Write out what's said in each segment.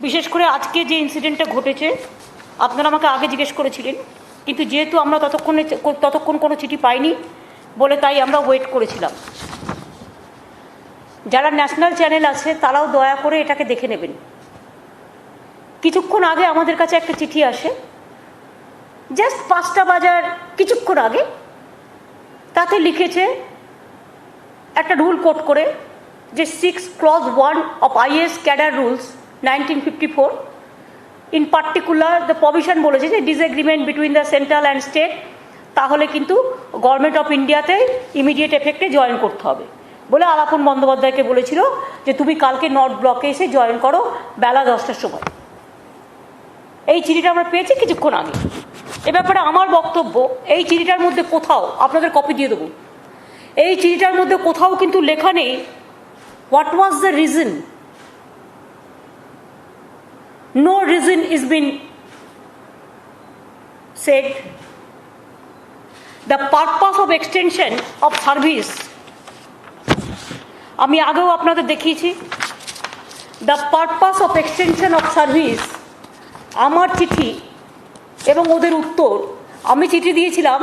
বিশেষ করে আজকে যে ইনসিডেন্টটা ঘটেছে, আপনারা আমাকে আগে জিজ্ঞেস করেছিলেন, কিন্তু যেহেতু আমরা ততক্ষণ কোনো চিঠি পাইনি বলে তাই আমরা ওয়েট করেছিলাম। যারা ন্যাশনাল চ্যানেল আছে তারাও দয়া করে এটাকে দেখে নেবেন। কিছুক্ষণ আগে আমাদের কাছে একটা চিঠি আসে, জাস্ট 5টা বাজার কিছুক্ষণ আগে। তাতে লিখেছে একটা রুল কোট করে যে 6 clause 1 of IAS Cadre Rules 1954 in particular the provision বলেছে যে disagreement between the central and state তাহলে কিন্তু গভর্নমেন্ট অফ ইন্ডিয়াতে ইমিডিয়েট এফেক্টে জয়েন করতে হবে বলে আলাপন বন্দ্যোপাধ্যায়কে বলেছিল যে তুমি কালকে নর্থ ব্লকে এসে জয়েন করো বেলা 10টার সময়। এই চিঠিটা আমরা পেয়েছি কিছুক্ষণ আগে। এ ব্যাপারে আমার বক্তব্য, এই চিঠিটার মধ্যে কোথাও, আপনাদের কপি দিয়ে দেবো, এই চিঠিটার মধ্যে কোথাও কিন্তু লেখা নেই what was the reason. No reason is been said. The purpose of extension of service, আমি আগেও আপনাদের দেখিয়েছি। The purpose of extension of service, আমার চিঠি এবং ওদের উত্তর, আমি চিঠি দিয়েছিলাম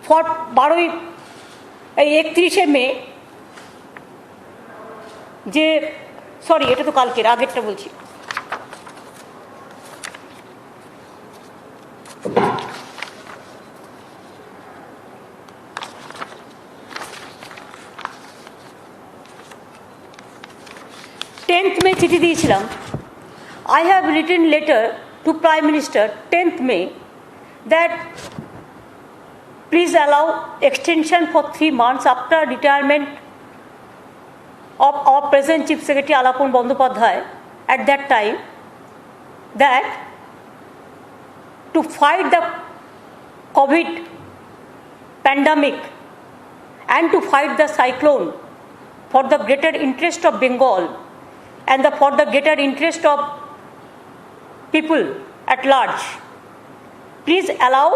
31শে মে, যে সরি এটা তো কালকের, আগেরটা বলছি। মে চিঠি দিয়েছিলাম। I have written letter to Prime Minister 10th May that please allow extension for 3 months after retirement of our present Chief Secretary Alapon Bandyopadhyay at that time, that to fight the COVID pandemic and to fight the cyclone for the greater interest of Bengal and for the greater interest of people at large, please allow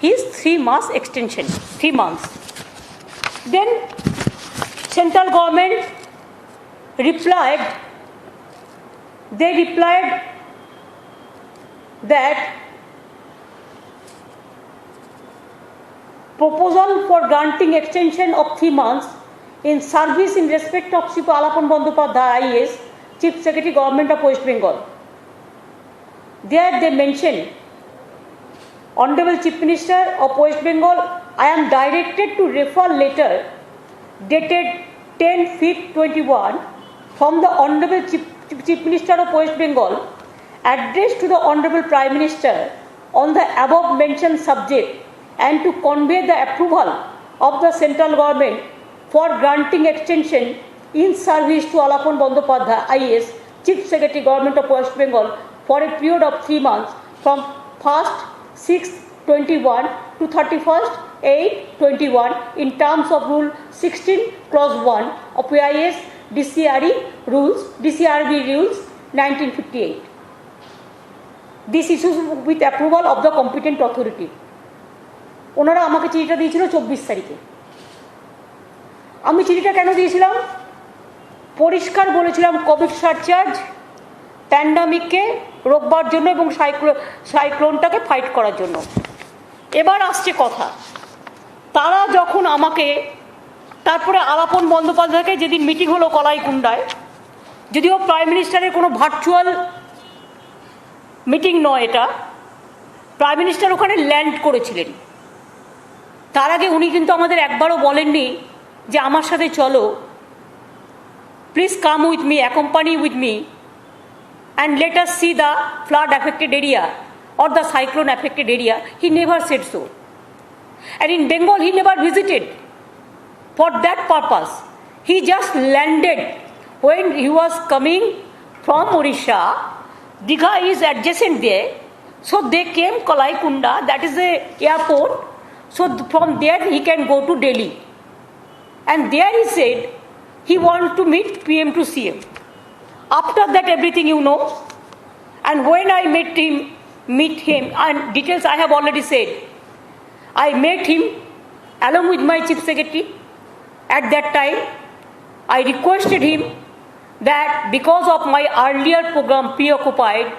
his 3 months extension, 3 months. Then central government replied, that proposal for granting extension of 3 months in service in respect of Sri Alapon Bandyopadhyay IAS, Chief Secretary Government of West Bengal. There they mention, Honorable Chief Minister of West Bengal, I am directed to refer letter dated 10/5/21 from the Honorable Chief Minister of West Bengal addressed to the Honorable Prime Minister on the above mentioned subject and to convey the approval of the central government for granting extension in service to Alapon Bandyopadhyay IAS, Chief Secretary Government of West Bengal for a period of 3 months from 1st 6/21 to 31st 8/21 in terms of Rule 16 Clause 1 of IAS DCRB Rules 1958. This issues with approval of the competent authority. ওনারা আমাকে চিঠিটা দিয়েছিল 24 তারিখে। আমি চিঠিটা কেন দিয়েছিলাম? পরিষ্কার বলেছিলাম কোভিড সারচার্জ প্যান্ডামিককে রোকবার জন্য এবং সাইক্লোনটাকে ফাইট করার জন্য। এবার আসছে কথা, তারা যখন আমাকে, তারপরে আলাপন বন্দ্যোপাধ্যায়কে যেদিন মিটিং হলো কলাইকুণ্ডায়, যদিও প্রাইম মিনিস্টারের কোনো ভার্চুয়াল মিটিং নয় এটা, প্রাইম মিনিস্টার ওখানে ল্যান্ড করেছিলেন। তার আগে উনি কিন্তু আমাদের একবারও বলেননি যে আমার সাথে চলো, please come with me, accompany with me and let us see the flood affected area or the cyclone affected area. He never said so. And in Bengal he never visited for that purpose. He just landed when he was coming from Odisha. Digha is adjacent there, so they came Kalaikunda, that is the airport, so from there he can go to Delhi. And there he said he wants to meet PM to CM. After that everything you know. And when I meet him, and details I have already said, I met him along with my chief secretary. At that time, I requested him that because of my earlier program Preoccupied,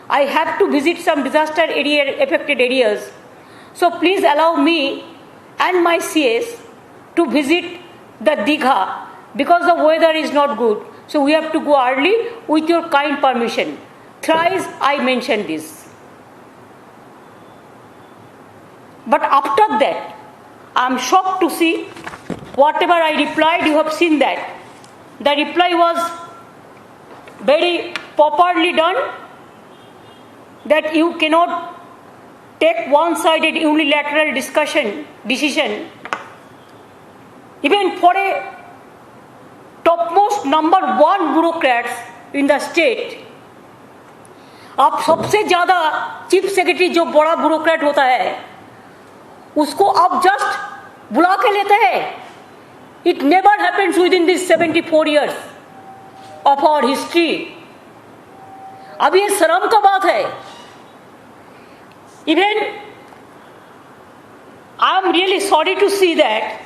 I have to visit some disaster area affected areas. So please allow me and my CS to visit the Digha because the weather is not good. So we have to go early with your kind permission. Thrice I mentioned this. But after that, I am shocked to see whatever I replied, you have seen that. The reply was very properly done, that you cannot take one-sided unilateral decision, even for a topmost number one bureaucrats in the state. आप सबसे ज़्यादा chief secretary जो बड़ा bureaucrat होता है उसको आप just बुला के लेते हैं. It never happens within these 74 years of our history. अब ये शर्म का बात है. Even I am really sorry to see that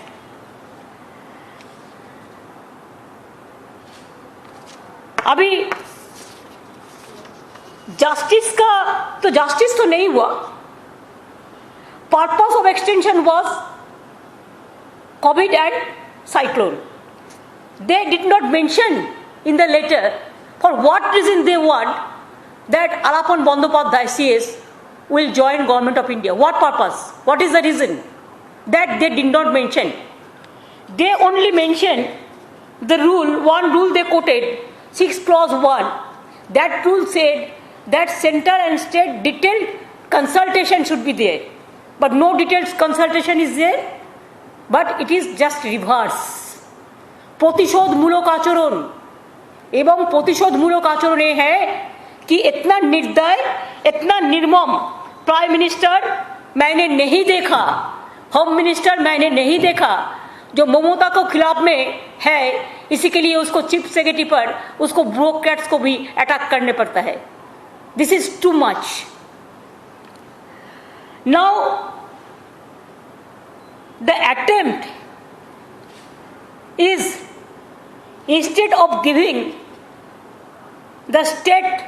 अभी जस्टिस तो नहीं हुआ. Purpose of extension was COVID and cyclone. They did not mention in the letter for what reason they want that Alapan Bandyopadhyay CS will join Government of India. What purpose? What is the reason? That they did not mention. They only mentioned the rule, one rule they quoted, 6 clause 1. That rule said that central and state detailed consultation should be there. But no detailed consultation is there. But it is just reverse. प्रतिशोधमूलक आचरण एवं प्रतिशोधमूलक आचरण ये है कि इतना निर्दय, इतना निर्मम प्राइम मिनिस्टर मैंने नहीं देखा, होम मिनिस्टर मैंने नहीं देखा, जो ममता को खिलाफ में है. इसी के लिए उसको चीफ सेक्रेटरी पर उसको ब्यूरोक्रेट्स को भी अटैक करने पड़ता है. This is too much. Now the attempt is, instead of giving the state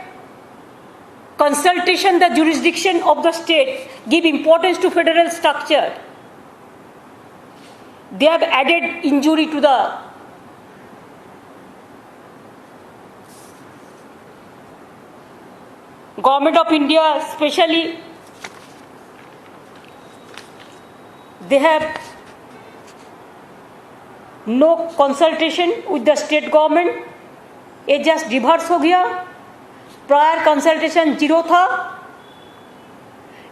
consultation, the jurisdiction of the state, give importance to federal structure, they have added injury to the Government of India, especially. They have no consultation with the state government. ये just reverse हो गया. Prior consultation 0 था,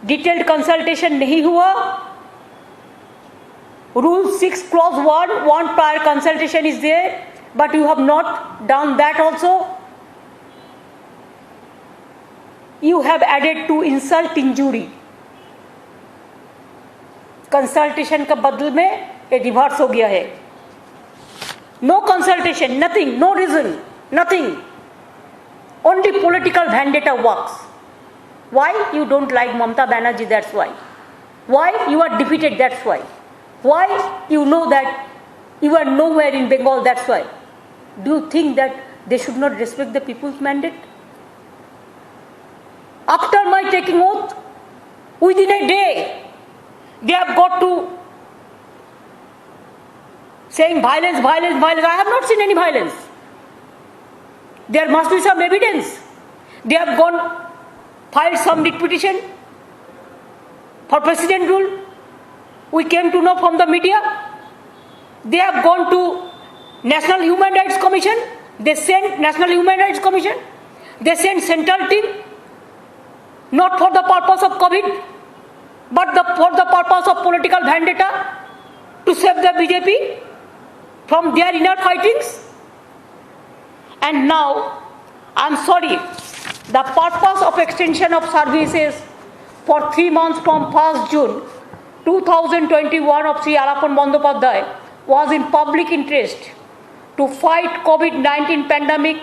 detailed consultation नहीं हुआ. Rule 6 clause 1, one prior consultation is there, but you have not done that also. You have added to insult injury. Consultation का बदल में ये रिवर्स हो गया है. No consultation, nothing, no reason, nothing. Only political vendetta works. Why? You don't like Mamata Banerjee, that's why. Why? You are defeated, that's why. Why? You know that you are nowhere in Bengal, that's why. Do you think that they should not respect the people's mandate? After my taking oath, within a day they have got to saying violence, violence, violence. I have not seen any violence. There must be some evidence. They have gone, filed some writ petition for president rule. We came to know from the media. They have gone to National Human Rights Commission. They sent National Human Rights Commission. They sent central team, not for the purpose of COVID, but for the purpose of political vendetta, to save the BJP from their inner fightings. And now, I am sorry, the purpose of extension of services for 3 months from 1st June 2021 of Sri Alapan Bandyopadhyay was in public interest to fight COVID-19 pandemic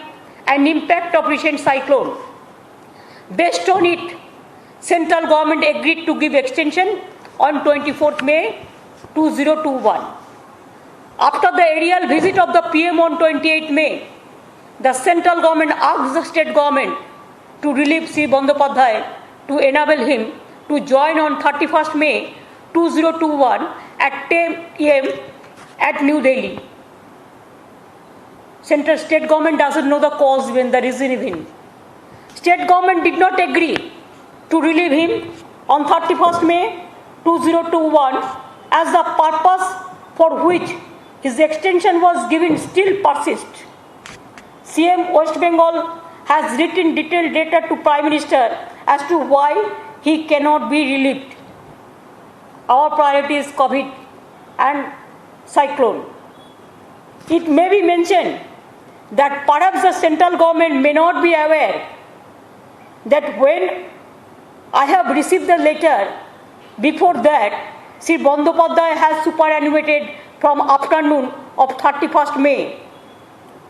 and impact of recent cyclone. Based on it, central government agreed to give extension on 24th May 2021. After the aerial visit of the PM on 28th May, the central government asked the state government to relieve C. Bandyopadhyay to enable him to join on 31st May 2021 at 10 a.m. at New Delhi. Central state government doesn't know the cause even, the reason even. State government did not agree to relieve him on 31st May 2021 as the purpose for which his extension was given still persists. CM West Bengal has written detailed letter to Prime Minister as to why he cannot be relieved. Our priority is COVID and cyclone. It may be mentioned that perhaps the central government may not be aware that when I have received the letter, before that, Sri Bandyopadhyay has superannuated from afternoon of 31st May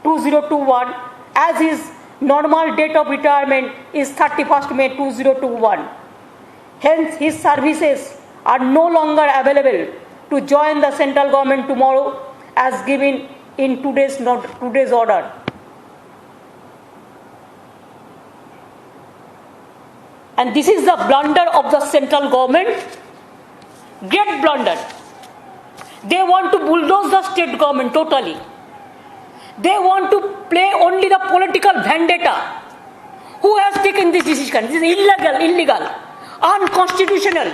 2021 as his normal date of retirement is 31st May 2021. Hence, his services are no longer available to join the central government tomorrow as given in today's order. And this is the blunder of the central government, great blunder. They want to bulldoze the state government totally. They want to play only the political vendetta. Who has taken this decision? This is illegal, unconstitutional.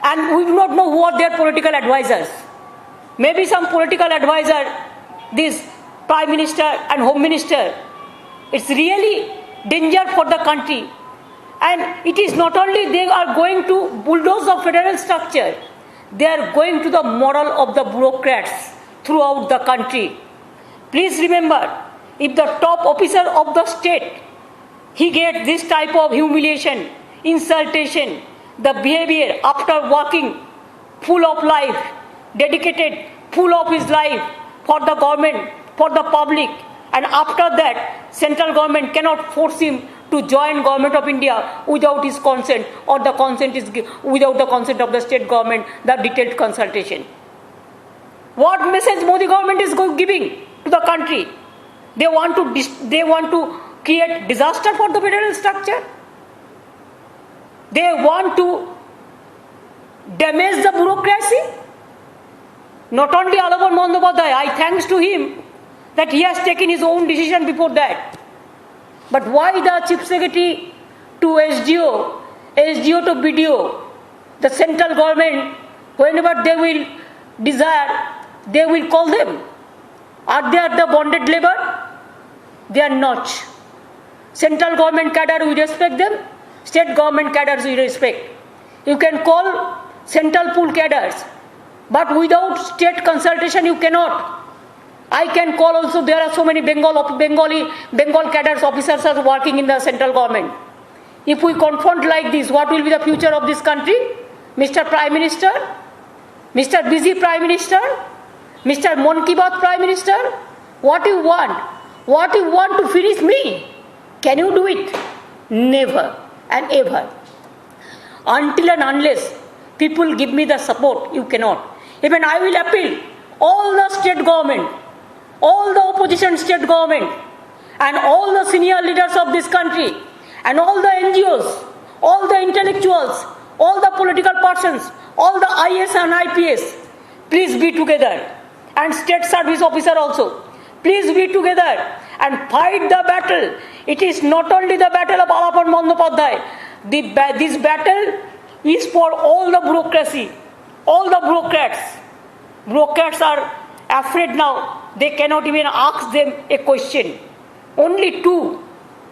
And we do not know who are their political advisors. Maybe some political advisor, this Prime Minister and Home Minister. It's really danger for the country. And it is not only they are going to bulldoze the federal structure, they are going to the moral of the bureaucrats throughout the country. Please remember, if the top officer of the state, he gets this type of humiliation, insultation, the behavior after working full of life, dedicated full of his life for the government, for the public, and after that, central government cannot force him to join Government of India without his consent, or the consent is without the consent of the state government, the detailed consultation. What message Modi government is giving to the country? They want to create disaster for the federal structure. They want to damage the bureaucracy. Not only Alapan Bandyopadhyay, I thanks to him that he has taken his own decision before that. But why the Chief Secretary to SDO, SDO to BDO, the central government, whenever they will desire, they will call them? Are they the bonded labor? They are not. Central government cadre, we respect them. State government cadres, we respect. You can call central pool cadres, but without state consultation, you cannot. I can call also, there are so many Bengal cadres officers are working in the central government. If we confront like this, what will be the future of this country? Mr. Prime Minister, Mr. Busy Prime Minister, Mr. Mon Ki Baat Prime Minister, what you want? What you want to finish me? Can you do it? Never and ever. Until and unless people give me the support, you cannot. Even I will appeal all the state government, all the opposition state government, and all the senior leaders of this country, and all the NGOs, all the intellectuals, all the political persons, all the IS and IPS, please be together. And state service officer also, please be together and fight the battle. It is not only the battle of Alapan Bandyopadhyay. This battle is for all the bureaucracy, all the bureaucrats. Bureaucrats are afraid now. They cannot even ask them a question. Only two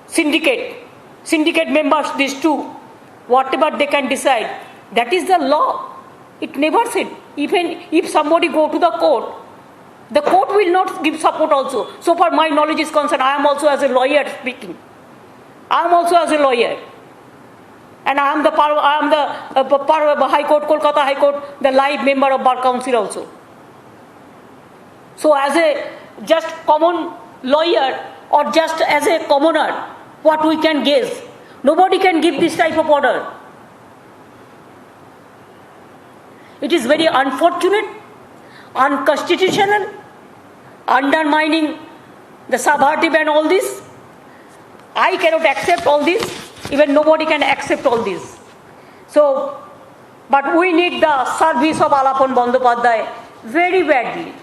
syndicate members, these two, whatever they can decide, that is the law. It never said. Even if somebody go to the court will not give support also. So far my knowledge is concerned, I am also as a lawyer speaking. I am also as a lawyer. And I am the High Court, Kolkata High Court, the live member of Bar Council also. So as a just common lawyer or just as a commoner, what we can guess? Nobody can give this type of order. It is very unfortunate, unconstitutional, undermining the subversive and all this. I cannot accept all this. Even nobody can accept all this. So, but we need the service of Alapon Bandyopadhyay very badly.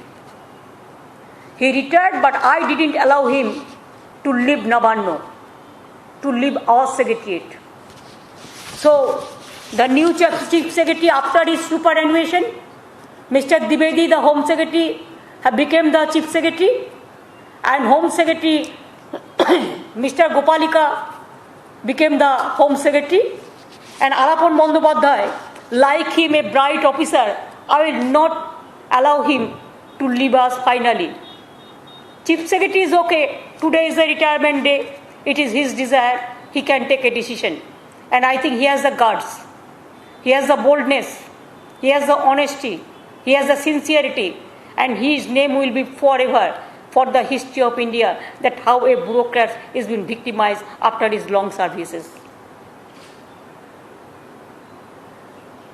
He retired, but I didn't allow him to leave Navarno, to leave our secretariat. So, the new chief secretary, after his superannuation, Mr. Dwivedi, the home secretary, became the chief secretary, and home secretary, Mr. Gopalika, became the home secretary, and Alapon Bandyopadhyay, like him, a bright officer, I will not allow him to leave us finally. Chief secretary is okay. Today is the retirement day. It is his desire. He can take a decision. And I think he has the guts. He has the boldness. He has the honesty. He has the sincerity. And his name will be forever for the history of India, that how a bureaucrat is being victimized after his long services.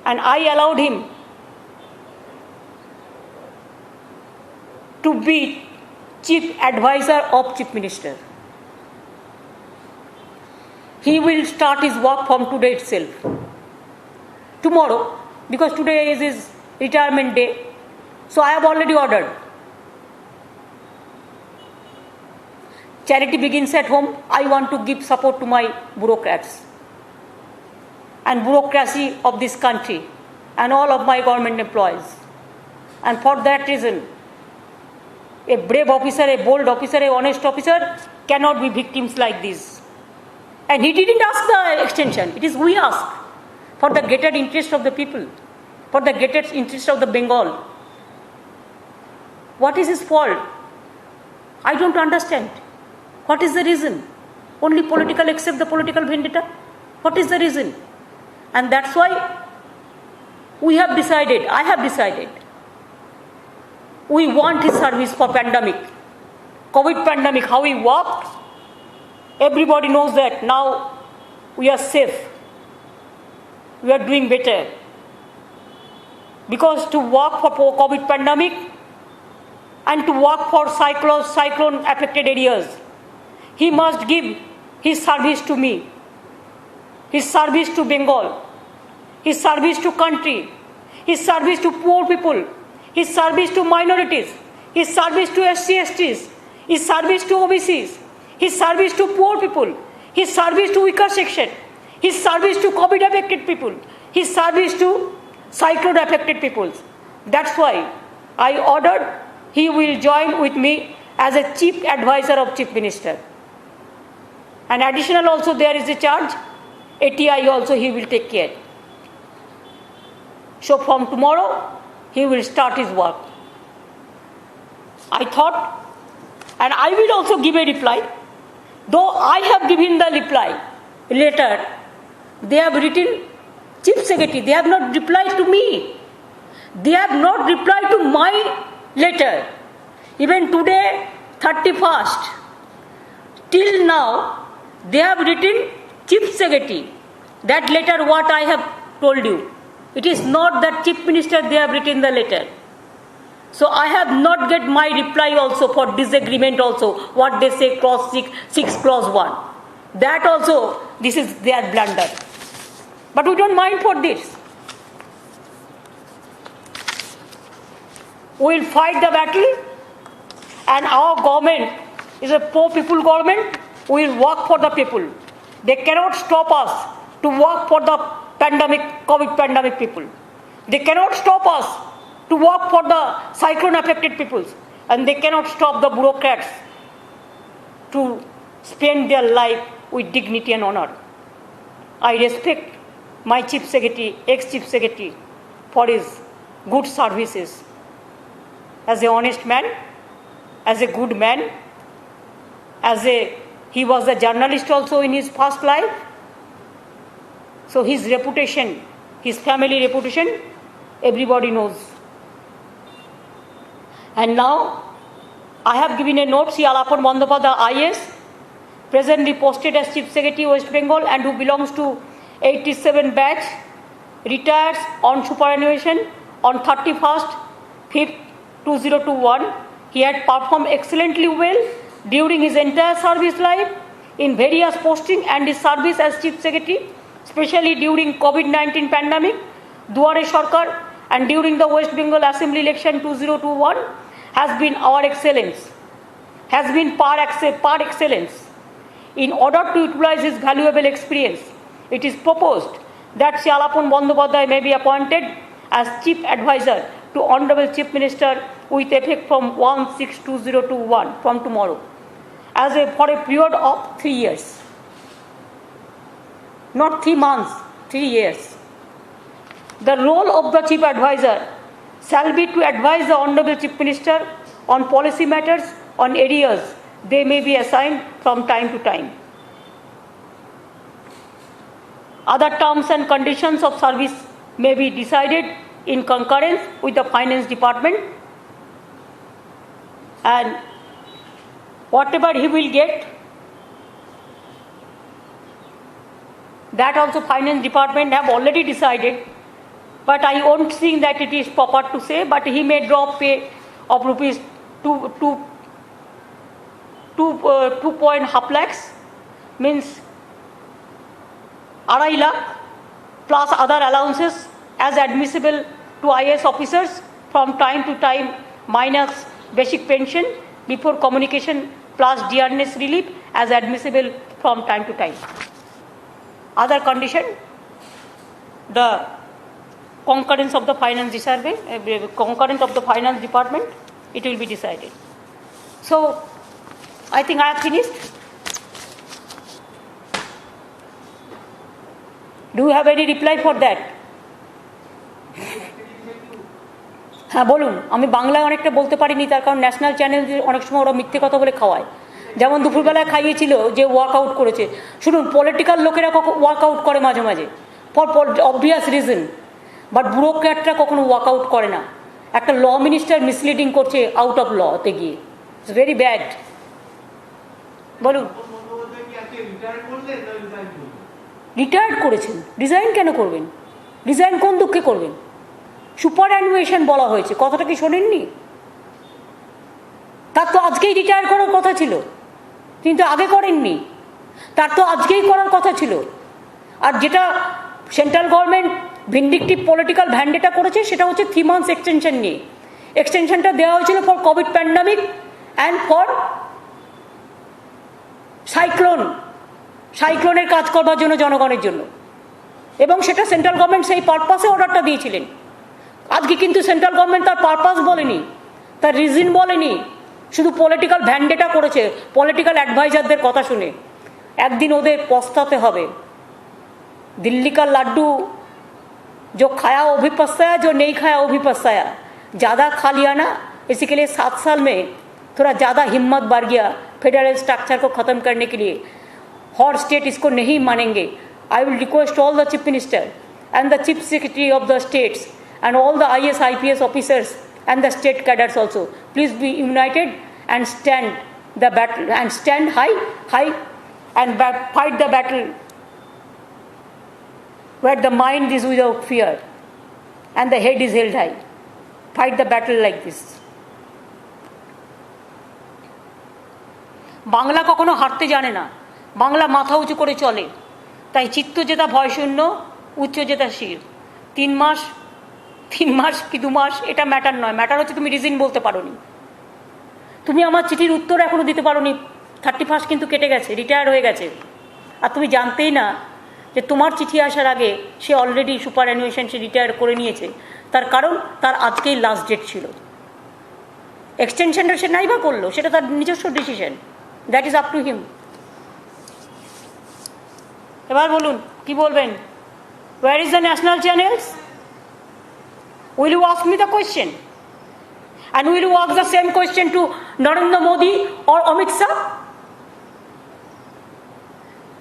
And I allowed him to be chief advisor of chief minister. He will start his work from today itself. Tomorrow, because today is his retirement day, so I have already ordered. Charity begins at home. I want to give support to my bureaucrats and bureaucracy of this country and all of my government employees. And for that reason, a brave officer, a bold officer, a honest officer cannot be victims like this. And he didn't ask the extension. It is we ask for the greater interest of the people, for the greater interest of the Bengal. What is his fault? I don't understand. What is the reason? Only political, except the political vendetta? What is the reason? And that's why we have decided, I have decided, we want his service for pandemic. COVID pandemic, how he worked, everybody knows that now we are safe. We are doing better. Because to work for COVID pandemic and to work for cyclone affected areas, he must give his service to me, his service to Bengal, his service to country, his service to poor people, his service to minorities, his service to SC/STs, his service to OBCs, his service to poor people, his service to weaker section, his service to COVID affected people, his service to cyclone affected peoples. That's why I ordered he will join with me as a chief advisor of chief minister. And additional also there is a charge, ATI also he will take care. So from tomorrow, he will start his work. I thought, and I will also give a reply, though I have given the reply later, they have written chief secretary, they have not replied to me. They have not replied to my letter. Even today, 31st, till now, they have written chief secretary. That letter what I have told you. It is not that chief minister they have written the letter. So I have not get my reply also for disagreement also. What they say clause 6 clause 1. That also, this is their blunder. But we don't mind for this. We will fight the battle, and our government is a poor people government. We will work for the people. They cannot stop us to work for the pandemic, COVID pandemic people. They cannot stop us to work for the cyclone affected peoples. And they cannot stop the bureaucrats to spend their life with dignity and honor. I respect my chief secretary, ex-chief secretary, for his good services. As an honest man, as a good man, he was a journalist also in his past life. So his reputation, his family reputation, everybody knows. And now, I have given a note, Sri Alapon Bandyopadhyay IS, presently posted as Chief Secretary West Bengal and who belongs to 87 batch, retires on superannuation on 31st 5th 2021. He had performed excellently well. during his entire service life in various posting and his service as Chief Secretary, especially during COVID-19 pandemic, Duare Sarkar, and during the West Bengal Assembly election 2021 has been our excellence, has been par excellence. In order to utilize his valuable experience, it is proposed that Shri Alapon Bandyopadhyay may be appointed as Chief Advisor to Honorable Chief Minister with effect from 1/6/2021, from tomorrow, for a period of 3 years. Not 3 months, 3 years. The role of the Chief Advisor shall be to advise the Honorable Chief Minister on policy matters on areas they may be assigned from time to time. Other terms and conditions of service may be decided in concurrence with the Finance Department, and whatever he will get, that also Finance Department have already decided, but I won't think that it is proper to say, but he may drop pay of rupees 2.5 lakhs, means 2.5 lakh plus other allowances as admissible to IAS officers from time to time, minus basic pension before communication plus dearness relief as admissible from time to time. Other condition, the concurrence of the finance concurrence of the finance department, it will be decided. So, I think I have finished. Do you have any reply for that? হ্যাঁ বলুন। আমি বাংলায় অনেকটা বলতে পারিনি, তার কারণ national channel অনেক সময় ওরা মিথ্যে কথা বলে খাওয়ায়। যেমন দুপুরবেলায় খাইয়েছিল যে ওয়ার্কআউট করেছে। শুনুন, পলিটিক্যাল লোকেরা ওয়ার্কআউট করে মাঝে মাঝে ফর অবভিয়াস রিজন, বাট ব্যুরোক্র্যাটরা কখনো ওয়ার্কআউট করে না। একটা ল মিনিস্টার মিসলিডিং করছে আউট অফ লতে গিয়ে, ইটস ভেরি ব্যাড। বলুন। রিটায়ার্ড করেছেন, রিজাইন কেন করবেন? রিজাইন কোন দুঃখে করবেন? সুপার অ্যানুয়েশন বলা হয়েছে, কথাটা কি শোনেননি? তার তো আজকেই রিটায়ার করার কথা ছিল, কিন্তু আগে করেননি। তার তো আজকেই করার কথা ছিল। আর যেটা সেন্ট্রাল গভর্নমেন্ট ভিন্ডিকটিভ পলিটিক্যাল ভ্যান্ডেটা করেছে সেটা হচ্ছে 3 months এক্সটেনশন নিয়ে। এক্সটেনশনটা দেওয়া হয়েছিল for COVID pandemic and for সাইক্লোনের কাজ করবার জন্য, জনগণের জন্য, এবং সেটা সেন্ট্রাল গভর্নমেন্ট সেই পারপাসে অর্ডারটা দিয়েছিলেন। আজকে কিন্তু সেন্ট্রাল গভর্নমেন্ট তার পারপাস বলেনি, তার রিজন বলেনি, শুধু পলিটিক্যাল ভ্যান্ডেটা করেছে পলিটিক্যাল অ্যাডভাইজারদের কথা শুনে। একদিন ওদের পস্তাতে হবে। दिल्ली का लड्डू जो खाया वो भी पछताया, जो नहीं खाया वो भी पछताया। ज़्यादा खा लिया ना, इसी के लिए 7 साल में थोड़ा ज़्यादा हिम्मत बढ़ गया फेडरल स्ट्रक्चर को ख़त्म करने के लिए। हर स्टेट इसको नहीं मानेंगे। I will request all the chief minister and the chief secretary of the states and all the IAS IPS officers and the state cadres also, please be united and stand the battle, and stand high and fight the battle where the mind is without fear and the head is held high. Fight the battle like this. Bangla কখনো হারতে জানে না, বাংলা মাথা উঁচু করে চলে। তাই চিত্ত জেতা ভয় শূন্য, উচ্চ জেতা শির। 3 মাস কি 2 মাস এটা ম্যাটার নয়, ম্যাটার হচ্ছে তুমি রিজন বলতে পারো নি। তুমি আমার চিঠির উত্তর এখনো দিতে পারো নি। 31 কিন্তু কেটে গেছে, রিটায়ার হয়ে গেছে, আর তুমি জানতেই না যে তোমার চিঠি আসার আগে সে অলরেডি সুপার অ্যানুয়েশন সে রিটায়ার করে নিয়েছে। তার কারণ তার আজকেই লাস্ট ডেট ছিল। এক্সটেনশনটা সে নাই বা করলো, সেটা তার নিজস্ব decision, that is up to him. এবার বলুন কি বলবেন? Where is the national channels? Will you ask me the question? And will you ask the same question to Narendra Modi or Amit Shah?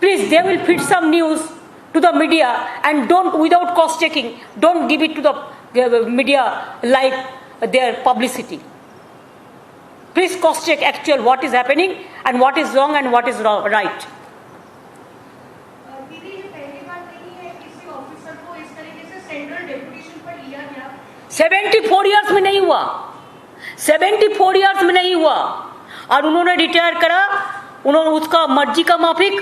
Please, they will feed some news to the media and don't, without cross-checking, don't give it to the media like their publicity. Please cross-check actual what is happening and what is wrong and what is right. 74 years में नहीं हुआ, 74 years में नहीं हुआ। और उन्होंने retire करा, उन्होंने उसका मर्जी का माफिक,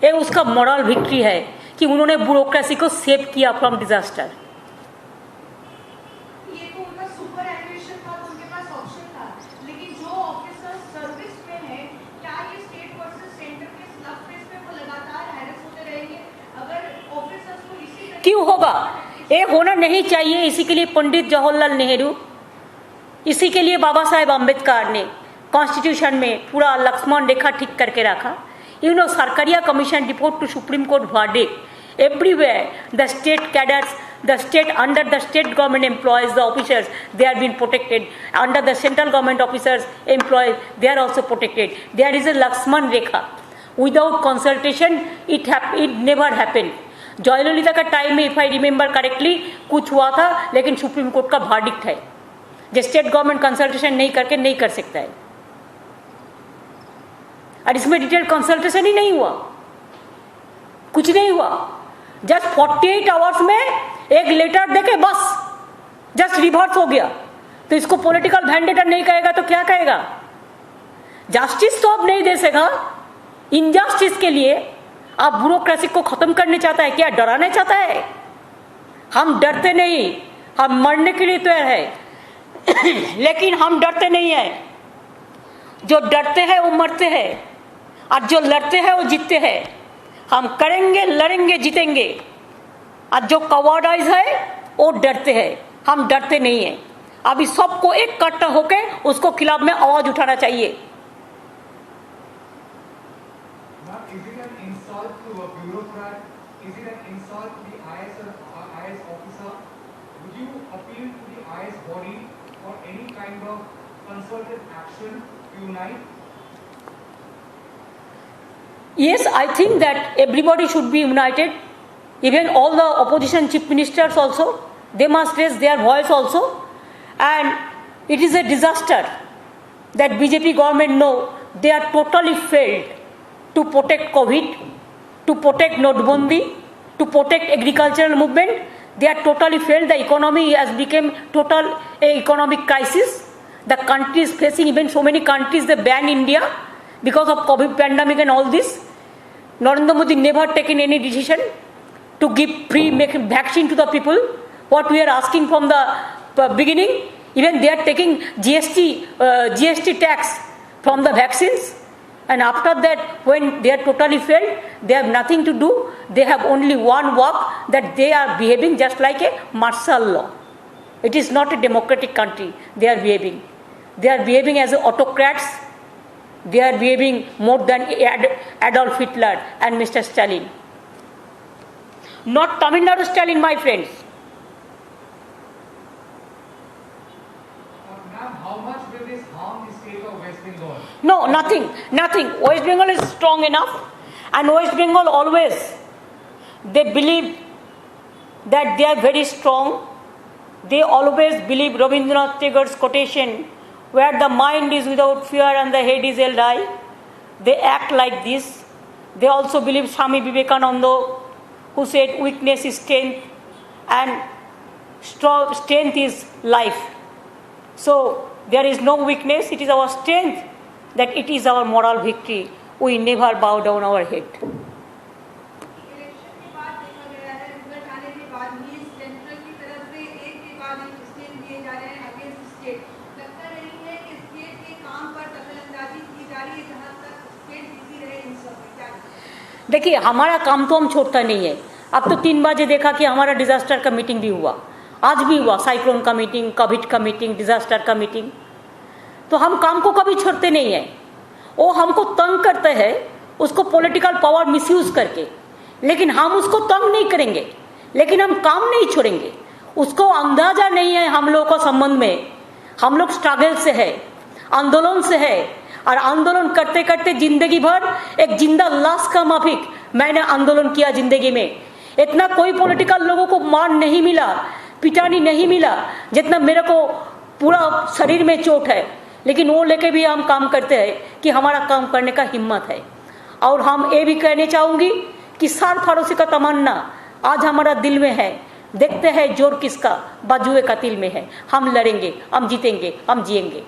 ये उसका मॉरल विक्ट्री है कि उन्होंने ब्यूरोक्रेसी को सेव किया फ्रॉम डिजास्टर। ये तो उनका सुपर एनुएशन था, तो उनके पास ऑप्शन था, लेकिन जो ऑफिसर सर्विस में है, क्या ये स्टेट वर्सेस सेंटर के स्लफ फेस पे वो लगातार हैरेस होते रहेंगे? अगर ऑफिसर्स को इसी क्यों होगा? ये होना नहीं चाहिए। इसी के लिए पंडित जवाहरलाल नेहरू, इसी के लिए बाबा साहेब अम्बेडकर ने कॉन्स्टिट्यूशन में पूरा लक्ष्मण रेखा ठीक करके रखा। Sarkaria commission report to supreme court verdict everywhere the state cadres, the state under the state government employees, the officers, they are being protected. Under the central government officers employees, they are also protected. There is a Lakshman Rekha. Without consultation, it never happened. Jayalalithaa का time में if I remember correctly कुछ हुआ था, लेकिन supreme court का verdict है जो state government consultation नहीं करके नहीं कर सकता है। और इसमें डिटेल कंसल्टेशन ही नहीं हुआ, कुछ नहीं हुआ। जस्ट 48 आवर्स में एक लेटर देके बस जस्ट रिवर्स हो गया। तो इसको पॉलिटिकल वेंडेटा नहीं कहेगा तो क्या कहेगा? जस्टिस तो अब नहीं दे सकेगा। इनजस्टिस के लिए आप ब्यूरोक्रेसी को खत्म करने चाहता है क्या? डराने चाहता है? हम डरते नहीं, हम मरने के लिए तैयार है लेकिन हम डरते नहीं है। जो डरते हैं वो मरते हैं, और जो लड़ते हैं वो जीतते हैं। हम करेंगे, लड़ेंगे, जीतेंगे। और जो कवर्डाइज है वो डरते हैं, हम डरते नहीं है। अभी सबको एक इकट्ठा होके उसको खिलाफ में आवाज उठाना चाहिए। Yes, I think that everybody should be united. Even all the opposition chief ministers also, they must raise their voice also. And it is a disaster that BJP government know they are totally failed to protect COVID, to protect Notbandi, to protect agricultural movement. They are totally failed. The economy has become total economic crisis. The country is facing, even so many countries, they ban India because of COVID pandemic and all this. Narendra Modi never taken any decision to give free vaccine to the people. What we are asking from the beginning, even they are taking GST tax from the vaccines. And after that, when they are totally failed, they have nothing to do. They have only one work, that they are behaving just like a martial law. It is not a democratic country they are behaving. They are behaving as autocrats. They are behaving more than Adolf Hitler and Mr. Stalin. Not Tamil Nadu Stalin, my friends. Ma'am, how much will this harm the state of West Bengal? No, nothing. West Bengal is strong enough, and West Bengal always, they believe that they are very strong. They always believe Rabindranath Tagore's quotation, where the mind is without fear and the head is held high. They act like this. They also believe Swami Vivekananda, who said weakness is strength and strength is life. So there is no weakness, it is our strength, that it is our moral victory. We never bow down our head. देखिए, हमारा काम तो हम छोड़ता नहीं है। अब तो 3 बजे देखा कि हमारा डिजास्टर का मीटिंग भी हुआ, आज भी हुआ, साइक्लोन का मीटिंग, कोविड का मीटिंग, डिजास्टर का मीटिंग। तो हम काम को कभी छोड़ते नहीं है। वो हमको तंग करते हैं उसको पॉलिटिकल पावर मिसयूज करके, लेकिन हम उसको तंग नहीं करेंगे, लेकिन हम काम नहीं छोड़ेंगे। उसको अंदाजा नहीं है हम लोगों का संबंध में। हम लोग स्ट्रगल से है, आंदोलन से है, और आंदोलन करते करते जिंदगी भर एक जिंदा लाश का माफिक मैंने आंदोलन किया जिंदगी में। इतना कोई पॉलिटिकल लोगों को मान नहीं मिला, पिटानी नहीं मिला, जितना मेरे को पूरा शरीर में चोट है। लेकिन वो लेके भी हम काम करते हैं कि हमारा काम करने का हिम्मत है। और हम ये भी कहने चाहूंगी कि सार फारोसी का तमन्ना आज हमारा दिल में है। देखते हैं जोर किसका बाजुए का तिल में है। हम लड़ेंगे, हम जीतेंगे, हम जिएंगे।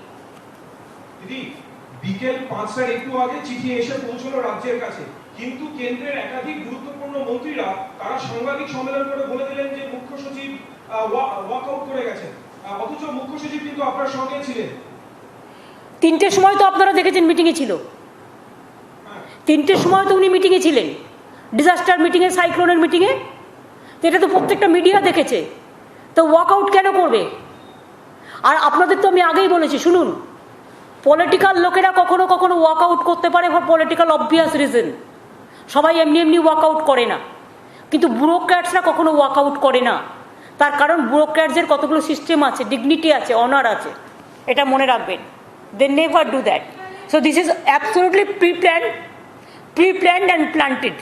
বিকেল 5টার একটু আগে চিঠি এসে পৌঁছলো রাজ্যের কাছে, কিন্তু কেন্দ্রের একাধিক গুরুত্বপূর্ণ মন্ত্রীরা তারা সাংবাদিক সম্মেলন করে বলে দিলেন যে মুখ্য সচিব ওয়াকআউট করে গেছেন, অথচ মুখ্য সচিব কিন্তু আপনার সঙ্গে ছিলেন। 3টের সময় তো আপনারা দেখেছেন মিটিংয়ে ছিল, 3টের সময় তো উনি মিটিংয়ে ছিলেন, ডিজাস্টার মিটিংয়ে, সাইক্লোনের মিটিংয়ে। এটা তো প্রত্যেকটা মিডিয়া দেখেছে, তো ওয়াকআউট কেন করবে? আর আপনাদের তো আমি আগেই বলেছি, শুনুন, পলিটিক্যাল লোকেরা কখনো কখনো ওয়াকআউট করতে পারে ফর পলিটিক্যাল অবভিয়াস রিজন, সবাই এমনি এমনি ওয়াকআউট করে না, কিন্তু ব্যুরোক্র্যাটসরা কখনো ওয়াকআউট করে না। তার কারণ ব্যুরোক্র্যাটসের কতগুলো সিস্টেম আছে, ডিগনিটি আছে, অনার আছে, এটা মনে রাখবেন। They never do that. So this is absolutely pre-planned and planted.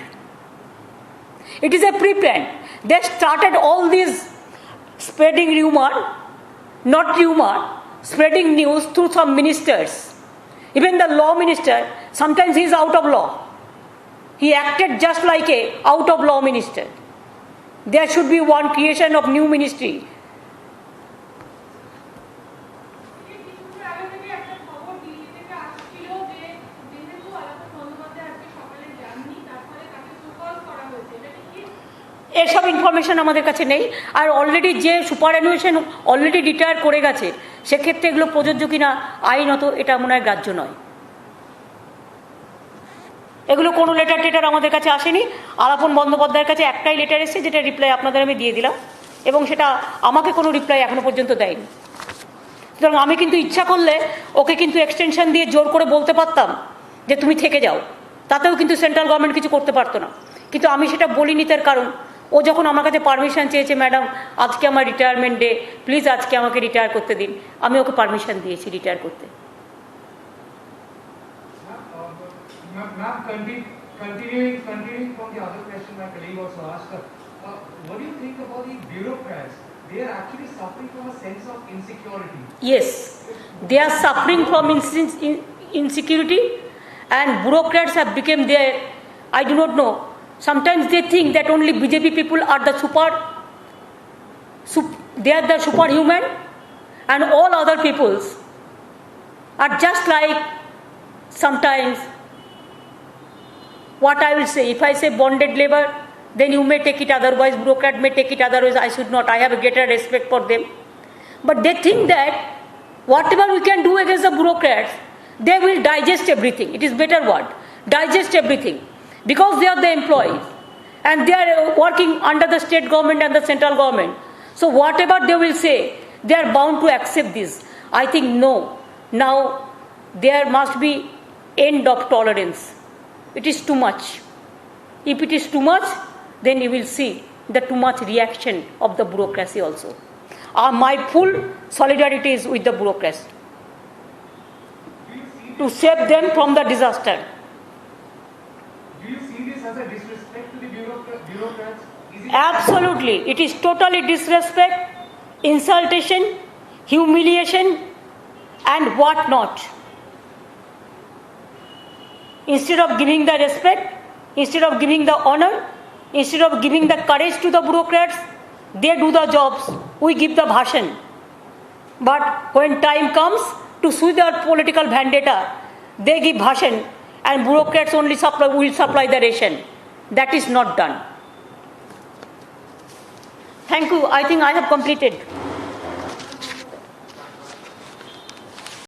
It is a pre-planned. They started all these spreading rumor, not rumor, spreading news through some ministers. Even the law minister, sometimes he is out of law. He acted just like a out of law minister. There should be one creation of new ministry. এসব information আমাদের কাছে নেই। আর already যে সুপারঅ্যানুয়েশন already retire করে গেছে, সেক্ষেত্রে এগুলো প্রযোজ্য কিনা আইনত এটা মনে হয় গ্রাহ্য নয়। এগুলো কোনো লেটার টেটার আমাদের কাছে আসেনি। আলাপন বন্দ্যোপাধ্যায়ের কাছে একটাই লেটার এসেছে, যেটা রিপ্লাই আপনাদের আমি দিয়ে দিলাম, এবং সেটা আমাকে কোনো রিপ্লাই এখনো পর্যন্ত দেয়নি। সুতরাং আমি কিন্তু ইচ্ছা করলে ওকে কিন্তু এক্সটেনশন দিয়ে জোর করে বলতে পারতাম যে তুমি থেকে যাও, তাতেও কিন্তু সেন্ট্রাল গভর্নমেন্ট কিছু করতে পারতো না। কিন্তু আমি সেটা বলিনি, তার কারণ ও যখন আমার কাছে পারমিশন চেয়েছে, ম্যাডাম আজকে আমার রিটায়ারমেন্ট ডে, প্লিজ আজকে আমাকে রিটায়ার করতে দিন, আমি ওকে পারমিশন দিয়েছি রিটায়ার করতে। Ma'am, continuing from the other question my colleague also asked, what do you think about the bureaucrats? They are actually suffering from a sense of insecurity. Yes, they are suffering from insecurity, and bureaucrats have become their, I do not know, sometimes they think that only BJP people are the they are the superhuman, and all other peoples are just like, sometimes, what I will say, if I say bonded labor, then you may take it, otherwise bureaucrat may take it, otherwise I should not. I have a greater respect for them. But they think that whatever we can do against the bureaucrats, they will digest everything. It is better word, digest everything, because they are the employees and they are working under the state government and the central government. So whatever they will say, they are bound to accept this. I think no, now there must be end of tolerance. It is too much. If it is too much, then you will see the too much reaction of the bureaucracy also. My full solidarity is with the bureaucrats to save them from the disaster. Do you see this as a disrespect to the bureaucrats? Absolutely. It is totally disrespect, insultation, humiliation, and what not. Instead of giving the respect, instead of giving the honor, instead of giving the courage to the bureaucrats, they do the jobs. We give the bhashan. But when time comes to sue their political vendetta, they give bhashan, and bureaucrats only will supply the ration. That is not done. Thank you. I think I have completed.